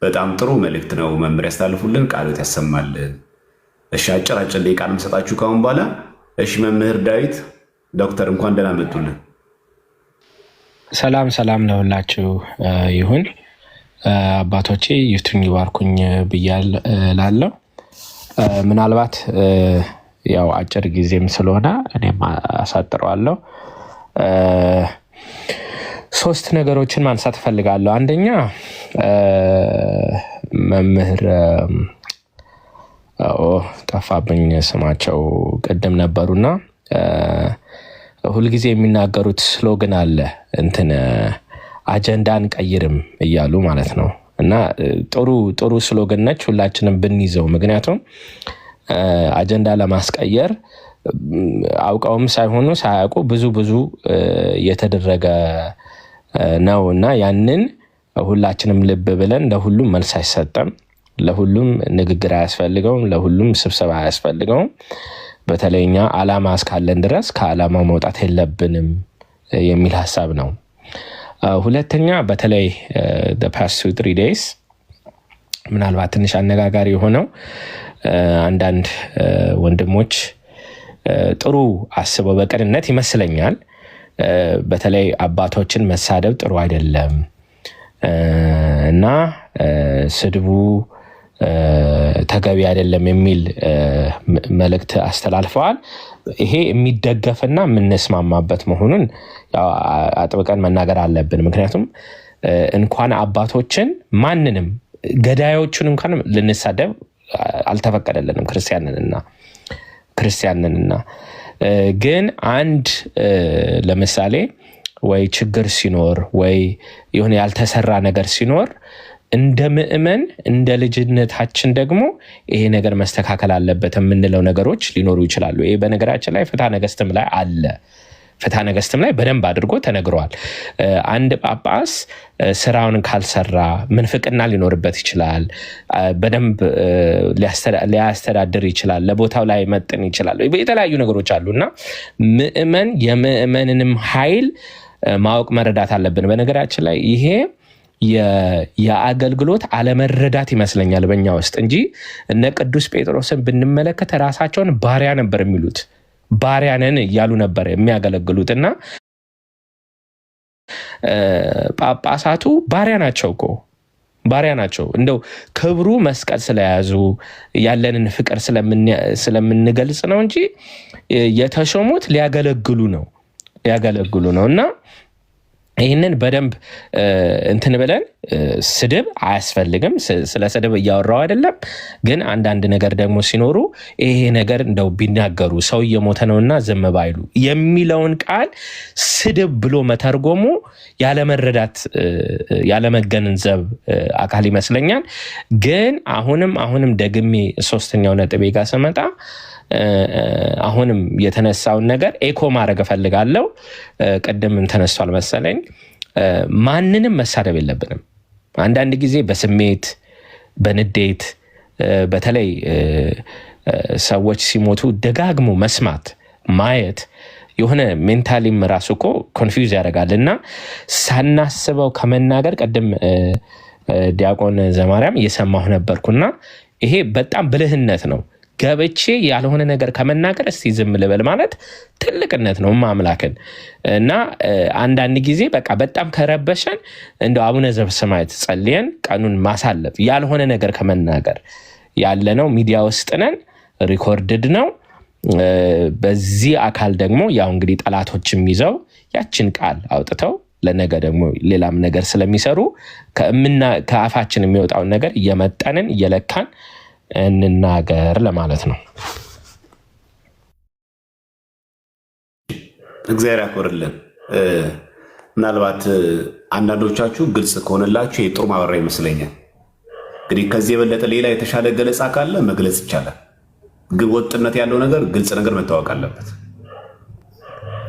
በጣም ጥሩ መልእክት ነው መምህር ያስተላልፉልን፣ ቃሎት ያሰማልን። እሺ፣ አጭር ደቂቃ የምሰጣችሁ ካሁን በኋላ። እሺ፣ መምህር ዳዊት ዶክተር እንኳን ደህና መጡልን። ሰላም ለሁላችሁ ይሁን። አባቶቼ ይፍቱኝ ይባርኩኝ ብያል ላለው ምናልባት ያው አጭር ጊዜም ስለሆነ እኔም አሳጥረዋለሁ። 3 ነገሮችን ማንሳት ፈልጋለሁ። አንደኛ መምህር ጠፋብኝ ስማቸው ቅድም ነበሩና ሁልጊዜ የሚናገሩት ስሎገን አለ እንትን አጀንዳን ቀይርም እያሉ ማለት ነው። እና ጥሩ ስሎገን ነች፣ ሁላችንም ብንይዘው። ምክንያቱም አጀንዳ ለማስቀየር አውቀውም ሳይሆኑ ሳያውቁ ብዙ የተደረገ ነው እና ያንን ሁላችንም ልብ ብለን ለሁሉም መልስ አይሰጠም፣ ለሁሉም ንግግር አያስፈልገውም፣ ለሁሉም ስብሰባ አያስፈልገውም። በተለይኛ ዓላማ እስካለን ድረስ ከዓላማው መውጣት የለብንም የሚል ሐሳብ ነው። ሁለተኛ በተለይ the past 2-3 days ምናልባት ትንሽ አነጋጋሪ የሆነው አንዳንድ ወንድሞች ጥሩ አስበው በቅንነት ይመስለኛል በተለይ አባቶችን መሳደብ ጥሩ አይደለም እና ስድቡ ተገቢ አይደለም የሚል መልእክት አስተላልፈዋል። ይሄ የሚደገፍና የምንስማማበት መሆኑን አጥብቀን መናገር አለብን። ምክንያቱም እንኳን አባቶችን ማንንም ገዳዮቹን እንኳን ልንሳደብ አልተፈቀደልንም ክርስቲያንንና ግን አንድ ለምሳሌ ወይ ችግር ሲኖር ወይ የሆነ ያልተሰራ ነገር ሲኖር እንደ ምእመን እንደ ልጅነታችን ደግሞ ይሄ ነገር መስተካከል አለበት የምንለው ነገሮች ሊኖሩ ይችላሉ። ይሄ በነገራችን ላይ ፍትሐ ነገሥትም ላይ አለ። ፍትሐ ነገሥትም ላይ በደንብ አድርጎ ተነግሯል። አንድ ጳጳስ ስራውን ካልሰራ ምንፍቅና ሊኖርበት ይችላል፣ በደንብ ሊያስተዳድር ይችላል፣ ለቦታው ላይ መጥን ይችላል። የተለያዩ ነገሮች አሉና ምእመን የምእመንንም ኃይል ማወቅ መረዳት አለብን። በነገራችን ላይ ይሄ የአገልግሎት አለመረዳት ይመስለኛል በእኛ ውስጥ እንጂ እነ ቅዱስ ጴጥሮስን ብንመለከት ራሳቸውን ባሪያ ነበር የሚሉት፣ ባሪያ ነን እያሉ ነበር የሚያገለግሉትና ጳጳሳቱ ባሪያ ናቸው። እንደው ክብሩ መስቀል ስለያዙ ያለንን ፍቅር ስለምንገልጽ ነው እንጂ የተሾሙት ሊያገለግሉ ነው እና ይህንን በደንብ እንትን ብለን ስድብ አያስፈልግም። ስለ ስድብ እያወራው አይደለም፣ ግን አንዳንድ ነገር ደግሞ ሲኖሩ ይሄ ነገር እንደው ቢናገሩ ሰው እየሞተ ነውና ዝም ባይሉ የሚለውን ቃል ስድብ ብሎ መተርጎሙ ያለመረዳት ያለመገንዘብ አካል ይመስለኛል። ግን አሁንም ደግሜ 3ኛው ነጥቤ ጋር ስመጣ አሁንም የተነሳውን ነገር ኤኮ ማድረግ እፈልጋለሁ። ቅድም ተነስቷል መሰለኝ። ማንንም መሳደብ የለብንም። አንዳንድ ጊዜ በስሜት በንዴት በተለይ ሰዎች ሲሞቱ ደጋግሞ መስማት ማየት የሆነ ሜንታሊም ራሱ እኮ ኮንፊውዝ ያደርጋል እና ሳናስበው ከመናገር ቅድም ዲያቆን ዘማርያም እየሰማሁ ነበርኩና ይሄ በጣም ብልህነት ነው። ገብቼ ያልሆነ ነገር ከመናገር እስቲ ዝም ልበል ማለት ትልቅነት ነው ማምላክን እና አንዳንድ ጊዜ በቃ በጣም ከረበሸን እንደው አቡነ ዘበሰማያት ጸልየን ቀኑን ማሳለፍ ያልሆነ ነገር ከመናገር ያለነው ሚዲያ ውስጥ ነን፣ ሪኮርድድ ነው። በዚህ አካል ደግሞ ያው እንግዲህ ጠላቶችም ይዘው ያችን ቃል አውጥተው ለነገ ደግሞ ሌላም ነገር ስለሚሰሩ ከአፋችን የሚወጣውን ነገር እየመጠንን እየለካን እንናገር ለማለት ነው። እግዚአብሔር ያክብርልን። ምናልባት አንዳንዶቻችሁ ግልጽ ከሆነላችሁ የጥሩ ማብራሪያ ይመስለኛል። እንግዲህ ከዚህ የበለጠ ሌላ የተሻለ ገለጻ ካለ መግለጽ ይቻላል። ግን ወጥነት ያለው ነገር ግልጽ ነገር መታወቅ አለበት።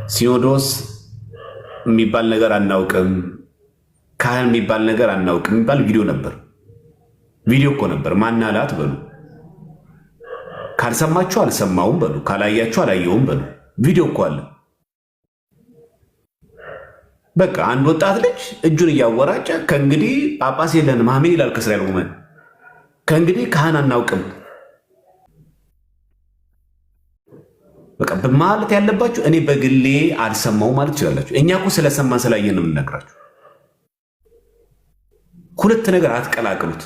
ሲኖዶስ የሚባል ነገር አናውቅም፣ ካህን የሚባል ነገር አናውቅም የሚባል ቪዲዮ ነበር። ቪዲዮ እኮ ነበር። ማናላት በሉ፣ ካልሰማችሁ አልሰማውም በሉ፣ ካላያችሁ አላየውም በሉ። ቪዲዮ እኮ አለ። በቃ አንድ ወጣት ልጅ እጁን እያወራጨ ከእንግዲህ ጳጳስ የለንም አሜን ይላል። ከእስራኤል ውመን ከእንግዲህ ካህን አናውቅም። በቃ ማለት ያለባችሁ እኔ በግሌ አልሰማው ማለት ትችላላችሁ። እኛ እኮ ስለሰማን ስላየን ነው የምንነግራችሁ። ሁለት ነገር አትቀላቅሉት።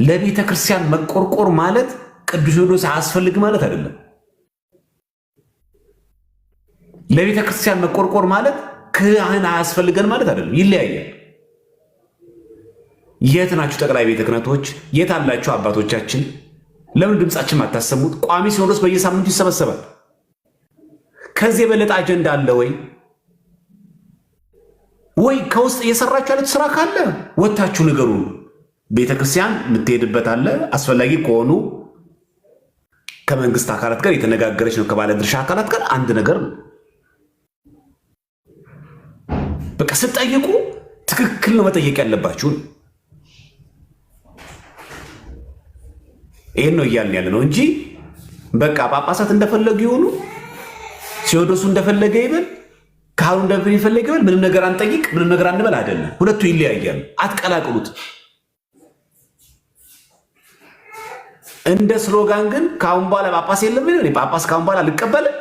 ለቤተ ክርስቲያን መቆርቆር ማለት ቅዱስ ሲኖዶስ አያስፈልግ ማለት አይደለም። ለቤተ ክርስቲያን መቆርቆር ማለት ካህን አያስፈልገን ማለት አይደለም። ይለያያል። የት ናችሁ ጠቅላይ ቤተ ክህነቶች? የት አላችሁ አባቶቻችን? ለምን ድምፃችን አታሰሙት? ቋሚ ሲኖዶስ በየሳምንቱ ይሰበሰባል። ከዚህ የበለጠ አጀንዳ አለ ወይ? ወይ ከውስጥ እየሰራችሁ ያሉት ስራ ካለ ወታችሁ ንገሩ። ቤተክርስቲያን የምትሄድበት አለ። አስፈላጊ ከሆኑ ከመንግስት አካላት ጋር የተነጋገረች ነው፣ ከባለ ድርሻ አካላት ጋር አንድ ነገር ነው። በቃ ስትጠይቁ ትክክል ነው መጠየቅ ያለባችሁን። ይሄን ነው እያልን ያለ ነው እንጂ በቃ ጳጳሳት እንደፈለጉ ይሆኑ፣ ሲኖዶሱ እንደፈለገ ይበል፣ ካህኑ እንደፈለገ ይበል፣ ምንም ነገር አንጠይቅ፣ ምንም ነገር አንበል አይደለም። ሁለቱ ይለያያሉ። አትቀላቅሉት። እንደ ስሎጋን ግን ካሁን በኋላ ጳጳስ የለም፣ እኔ ጳጳስ ካሁን በኋላ አልቀበልም፣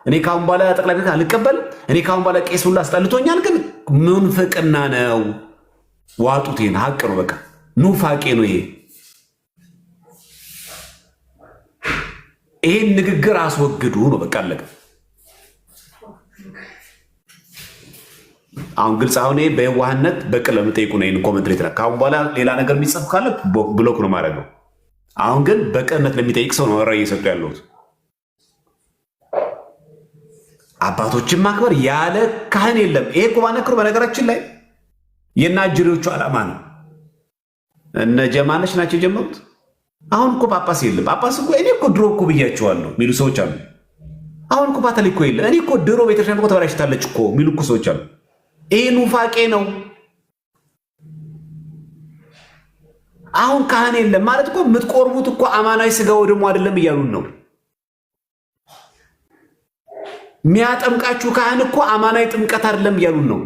እኔ ካሁን በኋላ ጠቅላይ ቤት አልቀበልም፣ እኔ ካሁን በኋላ ቄስ ሁሉ አስጠልቶኛል፣ ግን ምንፍቅና ነው። ዋጡቴን ሀቅ ነው። በቃ ኑፋቄ ነው ይሄ። ይሄን ንግግር አስወግዱ ነው። በቃ አለቀ። አሁን ግልጽ አሁን ይሄ በየዋህነት በቅል ለምጠይቁ ነው። ይሄን ኮሜንት ላይ ካሁን በኋላ ሌላ ነገር የሚጽፍ ካለ ብሎክ ነው ማድረግ ነው። አሁን ግን በቅንነት ለሚጠይቅ ሰው ነው ወራ እየሰጡ ያለሁት። አባቶችን ማክበር ያለ ካህን የለም። ይሄ ቁርባን ነክሩ በነገራችን ላይ የናጅሪዎቹ ዓላማ ነው። እነ ጀማነሽ ናቸው የጀመሩት። አሁን እኮ ጳጳስ የለም። ጳጳስ እኮ እኔ እኮ ድሮ እኮ ብያቸዋለሁ የሚሉ ሰዎች አሉ። አሁን እኮ ባተል እኮ የለ። እኔ እኮ ድሮ ቤተክርስቲያን እኮ ተበላሽታለች እኮ የሚሉ እኮ ሰዎች አሉ። ይሄ ኑፋቄ ነው። አሁን ካህን የለም ማለት እኮ የምትቆርቡት እኮ አማናዊ ስጋ ወደሙ አይደለም እያሉን ነው። የሚያጠምቃችሁ ካህን እኮ አማናዊ ጥምቀት አይደለም እያሉን ነው።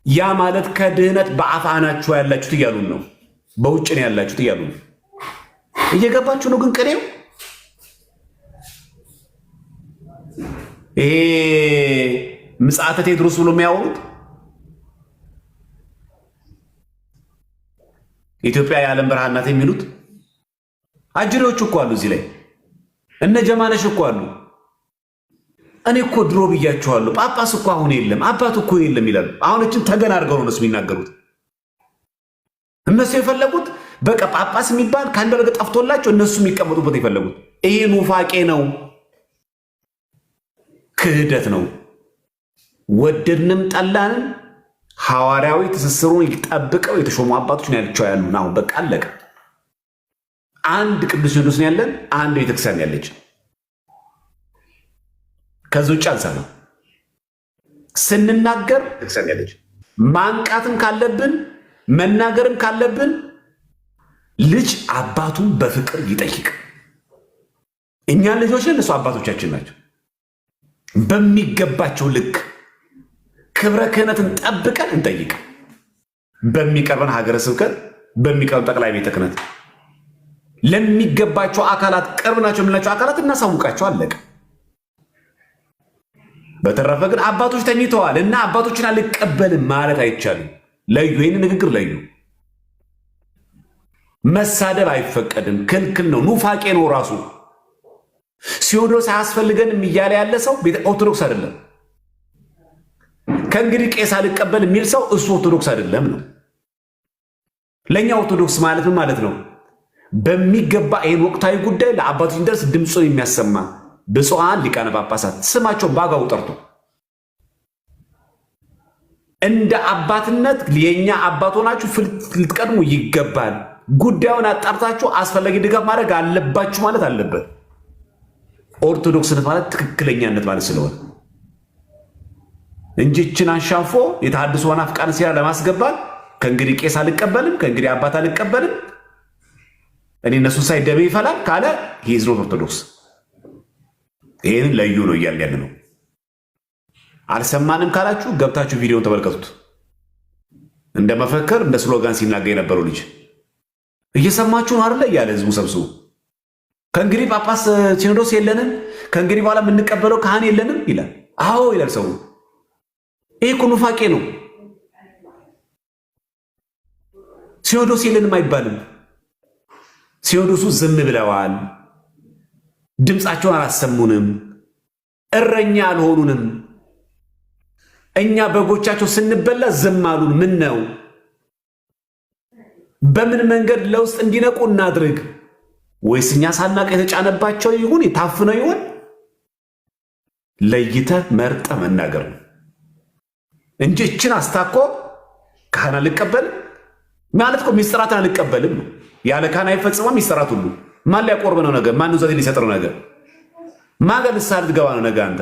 ያ ማለት ከድህነት በአፋ ናችሁ ያላችሁት እያሉን ነው። በውጭ ነው ያላችሁት እያሉን ነው። እየገባችሁ ነው። ግን ቅኔው ይሄ ምጽአተ ቴዎድሮስ ብሎ የሚያወሩት ኢትዮጵያ የዓለም ብርሃን ናት የሚሉት አጅሬዎች እኮ አሉ። እዚህ ላይ እነ ጀማነሽ እኮ አሉ። እኔ እኮ ድሮ ብያቸዋለሁ። ጳጳስ እኮ አሁን የለም፣ አባት እኮ የለም ይላሉ። አሁን እችን ተገን አድርገው ነው እነሱ የሚናገሩት። እነሱ የፈለጉት በቃ ጳጳስ የሚባል ከአንድ በለገ ጠፍቶላቸው እነሱ የሚቀመጡበት የፈለጉት። ይሄ ኑፋቄ ነው፣ ክህደት ነው። ወደድንም ጠላንም ሐዋርያዊ ትስስሩን ጠብቀው የተሾሙ አባቶች ነው ያልቸው ያሉን። አሁን በቃ አለቀ። አንድ ቅዱስ ሲኖዶስ ነው ያለን፣ አንድ ቤተክርስቲያን ያለች። ከዚህ ውጭ አንሰማም። ስንናገር ቤተክርስቲያን ያለች። ማንቃትም ካለብን መናገርም ካለብን ልጅ አባቱን በፍቅር ይጠይቅ። እኛ ልጆች ነን፣ እነሱ አባቶቻችን ናቸው። በሚገባቸው ልክ ክብረ ክህነትን ጠብቀን እንጠይቅ። በሚቀርበን ሀገረ ስብከት፣ በሚቀርበን ጠቅላይ ቤተ ክህነት ለሚገባቸው አካላት ቅርብ ናቸው የምንላቸው አካላት እናሳውቃቸው። አለቀ። በተረፈ ግን አባቶች ተኝተዋል እና አባቶችን አልቀበልም ማለት አይቻልም። ለዩ፣ ይህን ንግግር ለዩ። መሳደብ አይፈቀድም፣ ክልክል ነው፣ ኑፋቄ ነው ራሱ። ሲኖዶስ አያስፈልገንም እያለ ያለ ሰው ኦርቶዶክስ አይደለም። ከእንግዲህ ቄስ አልቀበል የሚል ሰው እሱ ኦርቶዶክስ አይደለም ነው። ለእኛ ኦርቶዶክስ ማለት ምን ማለት ነው? በሚገባ ይህን ወቅታዊ ጉዳይ ለአባቶች ደርስ ድምፁን የሚያሰማ ብፁዓን ሊቃነ ጳጳሳት ስማቸው ባጋው ጠርቶ እንደ አባትነት የኛ አባት ሆናችሁ ልትቀድሙ ይገባል፣ ጉዳዩን አጣርታችሁ አስፈላጊ ድጋፍ ማድረግ አለባችሁ ማለት አለበት። ኦርቶዶክስነት ማለት ትክክለኛነት ማለት ስለሆነ እንጂ እችን አንሻፎ የተሐድሶ ናፍቃን ሲራ ለማስገባት ከእንግዲህ ቄስ አልቀበልም፣ ከእንግዲህ አባት አልቀበልም፣ እኔ እነሱ ሳይ ደሜ ይፈላል ካለ ሂዝ ኖት ኦርቶዶክስ። ይህን ለዩ ነው እያልን ያለ ነው። አልሰማንም ካላችሁ ገብታችሁ ቪዲዮን ተመልከቱት። እንደ መፈክር እንደ ስሎጋን ሲናገር የነበረው ልጅ እየሰማችሁ ነው አይደለ? እያለ ህዝቡ ሰብስቡ ከእንግዲህ ጳጳስ ሲኖዶስ የለንም፣ ከእንግዲህ በኋላ የምንቀበለው ካህን የለንም ይላል። አዎ ይላል ሰው። ይህ እኮ ኑፋቄ ነው። ሲኖዶስ የለንም አይባልም። ሲኖዶሱ ዝም ብለዋል፣ ድምፃቸውን አላሰሙንም፣ እረኛ አልሆኑንም። እኛ በጎቻቸው ስንበላ ዝም አሉን። ምን ነው? በምን መንገድ ለውስጥ እንዲነቁ እናድርግ? ወይስ እኛ ሳናቅ የተጫነባቸው ይሁን የታፍነው ይሁን? ለይተህ መርጠ መናገር ነው እንጂ እችን አስታኮ ካህን አልቀበልም ማለት እኮ ሚስጥራትን አልቀበልም ነው። ያለ ካህን አይፈጽመም ሚስጥራት ሁሉ። ማን ሊያቆርብ ነው ነገር? ማን ዘዴ ሊሰጥ ነው ነገር? ማን ጋር ንስሐ ልትገባ ነው ነገር? አንተ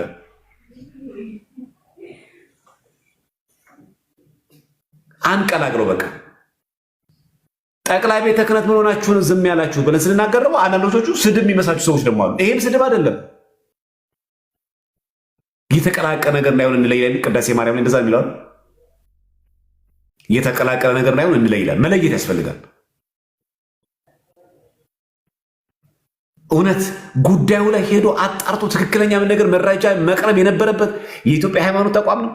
አንቀላቅለው በቃ ጠቅላይ ቤተ ክህነት ምን ሆናችሁን ዝም ያላችሁ ብለን ስንናገር ደግሞ አንዳንዶቹ ስድብ የሚመስላችሁ ሰዎች ደግሞ አሉ። ይሄም ስድብ አይደለም። የተቀላቀለ ነገር እንዳይሆን እንለይላል። ቅዳሴ ማርያም ላይ እንደዛ የሚለው የተቀላቀለ ነገር እንዳይሆን እንለይላል። መለየት ያስፈልጋል። እውነት ጉዳዩ ላይ ሄዶ አጣርቶ ትክክለኛ ምን ነገር መረጃ መቅረብ የነበረበት የኢትዮጵያ ሃይማኖት ተቋም ነው።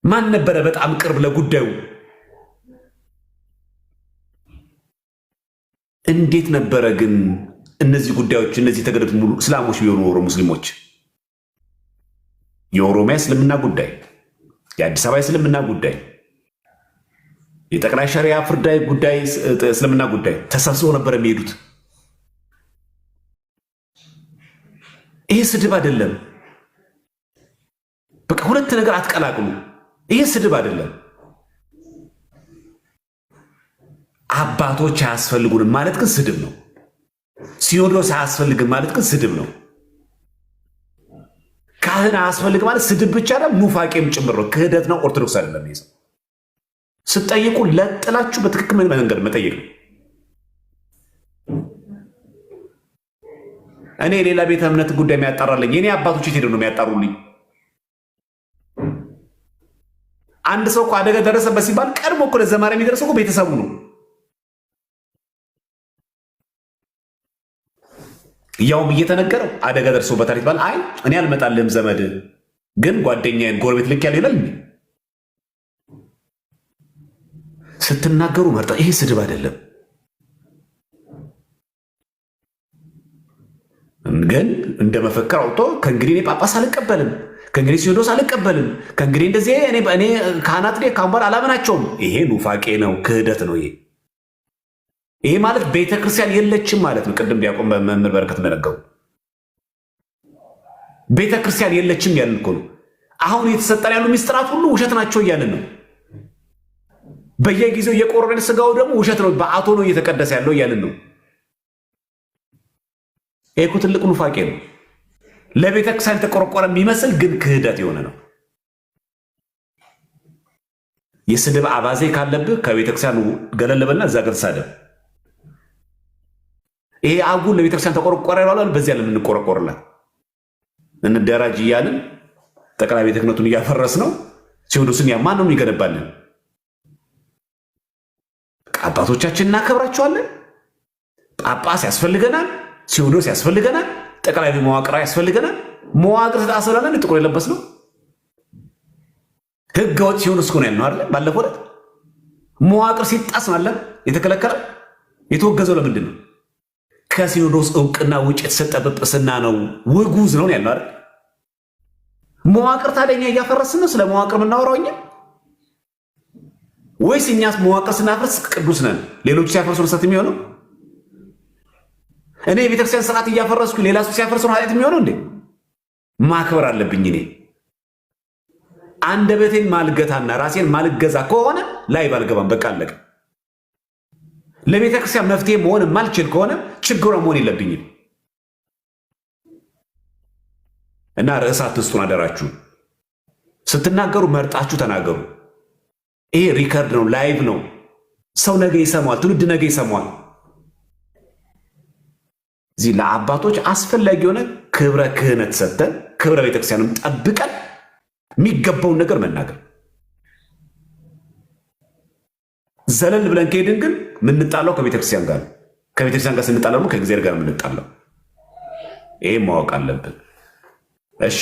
ማን ነበረ በጣም ቅርብ ለጉዳዩ? እንዴት ነበረ ግን እነዚህ ጉዳዮች እነዚህ ተገደሉት ሙሉ እስላሞች ቢሆኑ ኖሮ ሙስሊሞች የኦሮሚያ እስልምና ጉዳይ፣ የአዲስ አበባ እስልምና ጉዳይ፣ የጠቅላይ ሸሪያ ፍርድ ጉዳይ እስልምና ጉዳይ ተሰብስቦ ነበር የሚሄዱት። ይሄ ስድብ አይደለም። በቃ ሁለት ነገር አትቀላቅሉ። ይሄ ስድብ አይደለም። አባቶች አያስፈልጉንም ማለት ግን ስድብ ነው። ሲኖዶስ አያስፈልግም ማለት ግን ስድብ ነው። ካህን አያስፈልግም ማለት ስድብ ብቻ ነው፣ ኑፋቄም ጭምር ነው፣ ክህደት ነው። ኦርቶዶክስ አይደለም። ይዘው ስትጠይቁ ለጥላችሁ በትክክል መንገድ መጠየቅ ነው። እኔ ሌላ ቤተ እምነት ጉዳይ የሚያጣራልኝ የኔ አባቶች የት ሄደው ነው የሚያጣሩልኝ? አንድ ሰው እኮ አደጋ ደረሰበት ሲባል ቀድሞ እኮ ለዘማሪ የሚደርሰው እኮ ቤተሰቡ ነው። ያውም እየተነገረው አደጋ ደርሶበታል ይባል። አይ እኔ አልመጣልህም ዘመድ ግን ጓደኛዬን ጎረቤት ልክ ያለ ይላል። ስትናገሩ መርጣ። ይሄ ስድብ አይደለም። ግን እንደ መፈክር አውጥቶ ከእንግዲህ እኔ ጳጳስ አልቀበልም፣ ከእንግዲህ ሲኖዶስ አልቀበልም፣ ከእንግዲህ እንደዚህ እኔ ካህናት ካሁን በኋላ አላመናቸውም። ይሄ ኑፋቄ ነው፣ ክህደት ነው። ይሄ ማለት ቤተክርስቲያን የለችም ማለት ነው። ቅድም ዲያቆን መምህር በረከት እንደነገሩ ቤተክርስቲያን የለችም ያልን እኮ ነው። አሁን እየተሰጠን ያሉ ሚስጥራት ሁሉ ውሸት ናቸው እያልን ነው። በየጊዜው የቆረን ስጋው ደግሞ ውሸት ነው፣ በአቶ ነው እየተቀደሰ ያለው እያልን ነው። ይሄ እኮ ትልቅ ኑፋቄ ነው። ለቤተክርስቲያን የተቆረቆረ የሚመስል ግን ክህደት የሆነ ነው። የስድብ አባዜ ካለብህ ከቤተክርስቲያኑ ገለል በልና እዛ ጋር ተሳደብ። ይሄ አጉል ለቤተክርስቲያን ተቆረቆረ ይባላል። በዚያ ለምንቆረቆርላት እንደራጅ እያልን ጠቅላይ ቤተ ክህነቱን እያፈረስ ነው። ሲኖዶስን ማን ነው የሚገነባልን? አባቶቻችን እናከብራቸዋለን። ጳጳስ ያስፈልገናል፣ ሲኖዶስ ያስፈልገናል፣ ጠቅላይ መዋቅር ያስፈልገናል። መዋቅር ተጣሰላለን ጥቁር የለበስ ነው። ህገ ወጥ ሲኖዶስ እኮ ነው ያልነው አይደል? ባለፈው ዕለት መዋቅር ሲጣስ ማለት የተከለከለ የተወገዘው ለምንድን ነው? ከሲኖዶስ እውቅና ውጭ የተሰጠ ጵጵስና ነው፣ ውጉዝ ነው ያልነው አይደል? መዋቅር ታዲያ እያፈረስን ነው? ስለ መዋቅር የምናወራው እኛ ወይስ እኛስ መዋቅር ስናፈርስ ቅዱስ ነን? ሌሎቹ ሲያፈርሱ ነው የሚሆነው? እኔ የቤተክርስቲያን ስርዓት እያፈረስኩ ሌላ ሰው ሲያፈርሱ ነው ኃጢአት የሚሆነው እንዴ? ማክበር አለብኝ። እኔ አንደበቴን ማልገታና ራሴን ማልገዛ ከሆነ ላይ ባልገባም በቃ አለቀ። ለቤተክርስቲያን መፍትሄ መሆን ማልችል ከሆነ ችግሯ መሆን የለብኝም። እና ርዕስ አትስጡን አደራችሁ። ስትናገሩ መርጣችሁ ተናገሩ። ይሄ ሪከርድ ነው፣ ላይቭ ነው። ሰው ነገ ይሰማዋል፣ ትውልድ ነገ ይሰማዋል። እዚህ ለአባቶች አስፈላጊ የሆነ ክብረ ክህነት ሰጥተን ክብረ ቤተክርስቲያንም ጠብቀን የሚገባውን ነገር መናገር። ዘለል ብለን ከሄድን ግን ምንጣላው ከቤተክርስቲያን ጋር፣ ከቤተክርስቲያን ጋር ስንጣላ ደግሞ ከእግዚአብሔር ጋር ምንጣላው። ይሄን ማወቅ አለብን። እሺ